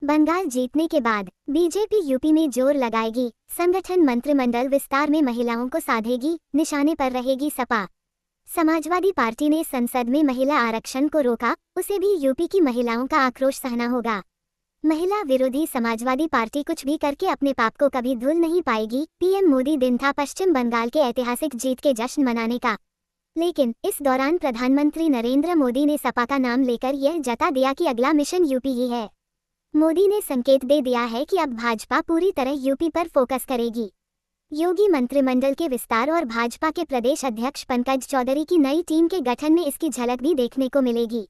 बंगाल जीतने के बाद बीजेपी यूपी में जोर लगाएगी। संगठन मंत्रिमंडल विस्तार में महिलाओं को साधेगी, निशाने पर रहेगी सपा। समाजवादी पार्टी ने संसद में महिला आरक्षण को रोका, उसे भी यूपी की महिलाओं का आक्रोश सहना होगा। महिला विरोधी समाजवादी पार्टी कुछ भी करके अपने पाप को कभी धुल नहीं पाएगी। पीएम मोदी दिन था पश्चिम बंगाल के ऐतिहासिक जीत के जश्न मनाने का, लेकिन इस दौरान प्रधानमंत्री नरेंद्र मोदी ने सपा का नाम लेकर यह जता दिया कि अगला मिशन यूपी ही है। मोदी ने संकेत दे दिया है कि अब भाजपा पूरी तरह यूपी पर फोकस करेगी। योगी मंत्रिमंडल के विस्तार और भाजपा के प्रदेश अध्यक्ष पंकज चौधरी की नई टीम के गठन में इसकी झलक भी देखने को मिलेगी।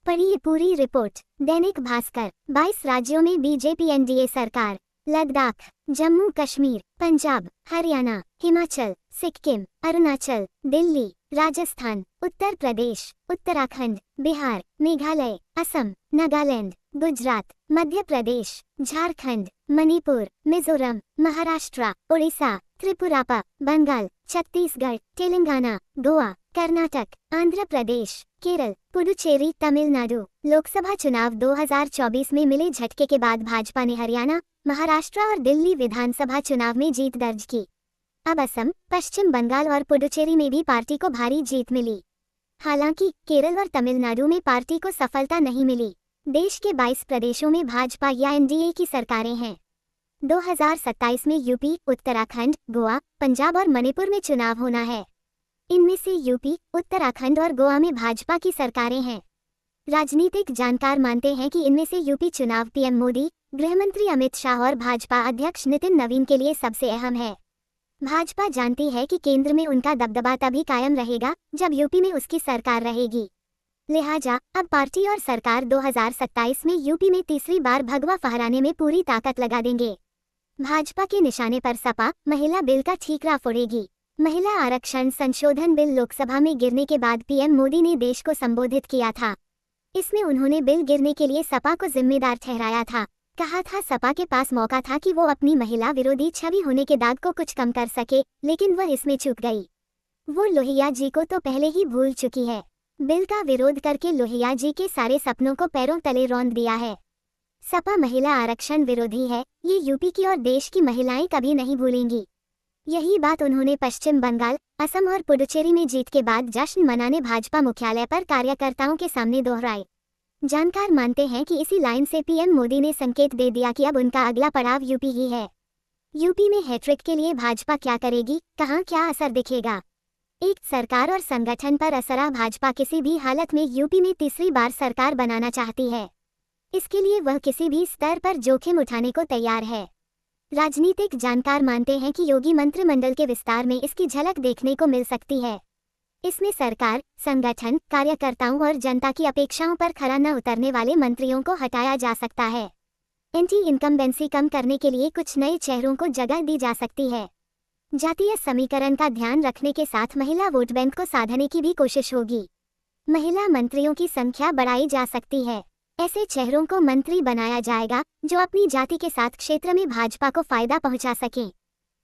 पढ़िए पूरी रिपोर्ट। दैनिक भास्कर। 22 राज्यों में बीजेपी एनडीए सरकार। लद्दाख, जम्मू कश्मीर, पंजाब, हरियाणा, हिमाचल, सिक्किम, अरुणाचल, दिल्ली, राजस्थान, उत्तर प्रदेश, उत्तराखंड, बिहार, मेघालय, असम, नागालैंड, गुजरात, मध्य प्रदेश, झारखंड, मणिपुर, मिजोरम, महाराष्ट्र, उड़ीसा, त्रिपुरा, बंगाल, छत्तीसगढ़, तेलंगाना, गोवा, कर्नाटक, आंध्र प्रदेश, केरल, पुडुचेरी, तमिलनाडु। लोकसभा चुनाव 2024 में मिले झटके के बाद भाजपा ने हरियाणा, महाराष्ट्र और दिल्ली विधानसभा चुनाव में जीत दर्ज की। अब असम, पश्चिम बंगाल और पुडुचेरी में भी पार्टी को भारी जीत मिली। हालांकि केरल और तमिलनाडु में पार्टी को सफलता नहीं मिली। देश के 22 प्रदेशों में भाजपा या एनडीए की सरकारें हैं। 2027 में यूपी, उत्तराखंड, गोवा, पंजाब और मणिपुर में चुनाव होना है। इनमें से यूपी, उत्तराखंड और गोवा में भाजपा की सरकारें हैं। राजनीतिक जानकार मानते हैं कि इनमें से यूपी चुनाव पीएम मोदी, गृहमंत्री अमित शाह और भाजपा अध्यक्ष नितिन नवीन के लिए सबसे अहम है। भाजपा जानती है कि केंद्र में उनका दबदबा तभी कायम रहेगा जब यूपी में उसकी सरकार रहेगी। लिहाजा अब पार्टी और सरकार 2027 में यूपी में तीसरी बार भगवा फहराने में पूरी ताकत लगा देंगे। भाजपा के निशाने पर सपा महिला बिल का ठीकरा फोड़ेगी। महिला आरक्षण संशोधन बिल लोकसभा में गिरने के बाद पीएम मोदी ने देश को संबोधित किया था। इसमें उन्होंने बिल गिरने के लिए सपा को जिम्मेदार ठहराया था। कहा था सपा के पास मौका था कि वो अपनी महिला विरोधी छवि होने के दाग को कुछ कम कर सके, लेकिन वह इसमें चूक गई। वो लोहिया जी को तो पहले ही भूल चुकी है। बिल का विरोध करके लोहिया जी के सारे सपनों को पैरों तले रौंद दिया है। सपा महिला आरक्षण विरोधी है, ये यूपी की और देश की महिलाएं कभी नहीं भूलेंगी। यही बात उन्होंने पश्चिम बंगाल, असम और पुडुचेरी में जीत के बाद जश्न मनाने भाजपा मुख्यालय पर कार्यकर्ताओं के सामने दोहराए। जानकार मानते हैं कि इसी लाइन से पीएम मोदी ने संकेत दे दिया कि अब उनका अगला पड़ाव यूपी ही है। यूपी में हैट्रिक के लिए भाजपा क्या करेगी, कहां क्या असर दिखेगा। एक सरकार और संगठन पर असरा। भाजपा किसी भी हालत में यूपी में तीसरी बार सरकार बनाना चाहती है। इसके लिए वह किसी भी स्तर पर जोखिम उठाने को तैयार है। राजनीतिक जानकार मानते हैं कि योगी मंत्रिमंडल के विस्तार में इसकी झलक देखने को मिल सकती है। इसमें सरकार, संगठन, कार्यकर्ताओं और जनता की अपेक्षाओं पर खरा न उतरने वाले मंत्रियों को हटाया जा सकता है। एंटी इनकम्बेंसी कम करने के लिए कुछ नए चेहरों को जगह दी जा सकती है। जातीय समीकरण का ध्यान रखने के साथ महिला वोट बैंक को साधने की भी कोशिश होगी। महिला मंत्रियों की संख्या बढ़ाई जा सकती है। ऐसे चेहरों को मंत्री बनाया जाएगा जो अपनी जाति के साथ क्षेत्र में भाजपा को फायदा पहुंचा सकें।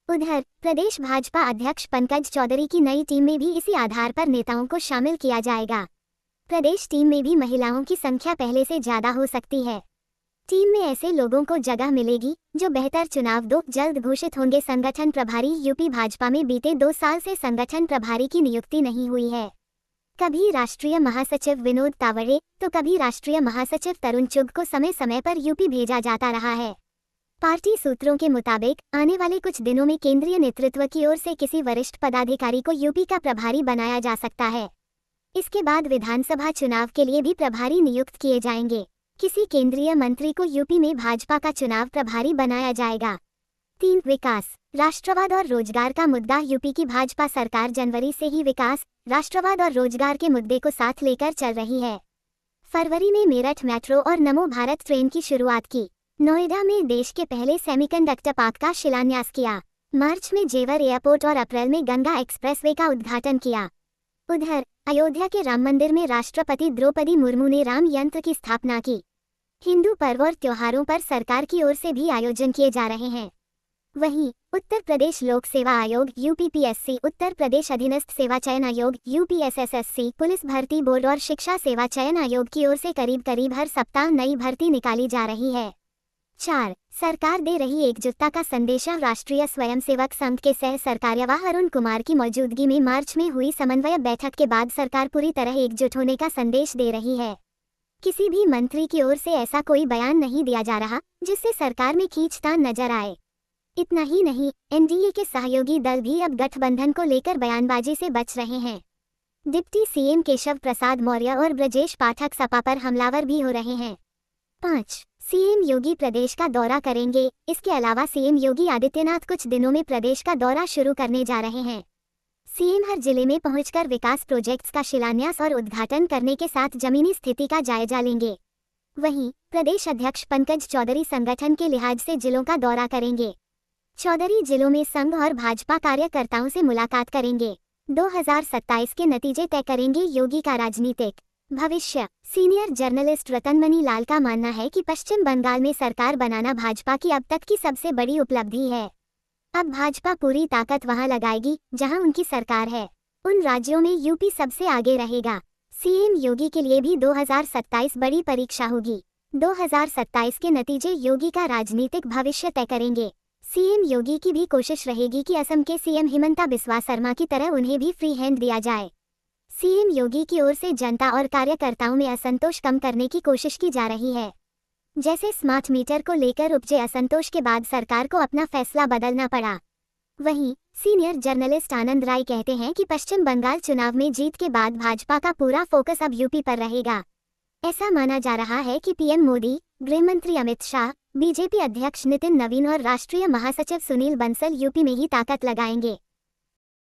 उधर प्रदेश भाजपा अध्यक्ष पंकज चौधरी की नई टीम में भी इसी आधार पर नेताओं को शामिल किया जाएगा। प्रदेश टीम में भी महिलाओं की संख्या पहले से ज्यादा हो सकती है। टीम में ऐसे लोगों को जगह मिलेगी जो बेहतर चुनाव दो। जल्द घोषित होंगे संगठन प्रभारी। यूपी भाजपा में बीते 2 साल से संगठन प्रभारी की नियुक्ति नहीं हुई है। कभी राष्ट्रीय महासचिव विनोद तावड़े तो कभी राष्ट्रीय महासचिव तरुण चुग को समय समय पर यूपी भेजा जाता रहा है। पार्टी सूत्रों के मुताबिक आने वाले कुछ दिनों में केंद्रीय नेतृत्व की ओर से किसी वरिष्ठ पदाधिकारी को यूपी का प्रभारी बनाया जा सकता है। इसके बाद विधानसभा चुनाव के लिए भी प्रभारी नियुक्त किए जाएंगे। किसी केंद्रीय मंत्री को यूपी में भाजपा का चुनाव प्रभारी बनाया जाएगा। 3. विकास, राष्ट्रवाद और रोजगार का मुद्दा। यूपी की भाजपा सरकार जनवरी से ही विकास, राष्ट्रवाद और रोजगार के मुद्दे को साथ लेकर चल रही है। फरवरी में मेरठ मेट्रो और नमो भारत ट्रेन की शुरुआत की। नोएडा में देश के पहले सेमीकंडक्टर पार्क का शिलान्यास किया। मार्च में जेवर एयरपोर्ट और अप्रैल में गंगा एक्सप्रेसवे का उद्घाटन किया। उधर अयोध्या के राम मंदिर में राष्ट्रपति द्रौपदी मुर्मू ने राम यंत्र की स्थापना की। हिंदू पर्व और त्योहारों पर सरकार की ओर से भी आयोजन किए जा रहे हैं। वहीं उत्तर प्रदेश लोक सेवा आयोग यूपीपीएससी, उत्तर प्रदेश अधीनस्थ सेवा चयन आयोग यूपीएसएसएससी, पुलिस भर्ती बोर्ड और शिक्षा सेवा चयन आयोग की ओर से करीब हर सप्ताह नई भर्ती निकाली जा रही है। 4. सरकार दे रही एकजुटता का संदेश। राष्ट्रीय स्वयंसेवक संघ के सह सरकार्यवाह अरुण कुमार की मौजूदगी में मार्च में हुई समन्वय बैठक के बाद सरकार पूरी तरह एकजुट होने का संदेश दे रही है। किसी भी मंत्री की ओर से ऐसा कोई बयान नहीं दिया जा रहा जिससे सरकार में खींचतान नजर आए। इतना ही नहीं, एनडीए के सहयोगी दल भी अब गठबंधन को लेकर बयानबाजी से बच रहे हैं। डिप्टी सीएम केशव प्रसाद मौर्य और ब्रजेश पाठक सपा पर हमलावर भी हो रहे हैं। 5. सीएम योगी प्रदेश का दौरा करेंगे। इसके अलावा सीएम योगी आदित्यनाथ कुछ दिनों में प्रदेश का दौरा शुरू करने जा रहे हैं। सीएम हर जिले में पहुंचकर विकास प्रोजेक्ट्स का शिलान्यास और उद्घाटन करने के साथ जमीनी स्थिति का जायजा लेंगे। वहीं प्रदेश अध्यक्ष पंकज चौधरी संगठन के लिहाज से जिलों का दौरा करेंगे। चौधरी जिलों में संघ और भाजपा कार्यकर्ताओं से मुलाकात करेंगे। 2027 के नतीजे तय करेंगे योगी का राजनीतिक भविष्य। सीनियर जर्नलिस्ट रतनमणि लाल का मानना है कि पश्चिम बंगाल में सरकार बनाना भाजपा की अब तक की सबसे बड़ी उपलब्धि है। अब भाजपा पूरी ताकत वहां लगाएगी जहां उनकी सरकार है। उन राज्यों में यूपी सबसे आगे रहेगा। सीएम योगी के लिए भी 2027 बड़ी परीक्षा होगी। 2027 के नतीजे योगी का राजनीतिक भविष्य तय करेंगे। सीएम योगी की भी कोशिश रहेगी कि असम के सीएम हिमंता बिस्वा शर्मा की तरह उन्हें भी फ्री हैंड दिया जाए। सीएम योगी की ओर से जनता और कार्यकर्ताओं में असंतोष कम करने की कोशिश की जा रही है। जैसे स्मार्ट मीटर को लेकर उपजे असंतोष के बाद सरकार को अपना फैसला बदलना पड़ा। वहीं सीनियर जर्नलिस्ट आनंद राय कहते हैं कि पश्चिम बंगाल चुनाव में जीत के बाद भाजपा का पूरा फोकस अब यूपी पर रहेगा। ऐसा माना जा रहा है कि पीएम मोदी, गृहमंत्री अमित शाह, बीजेपी अध्यक्ष नितिन नवीन और राष्ट्रीय महासचिव सुनील बंसल यूपी में ही ताकत लगाएंगे।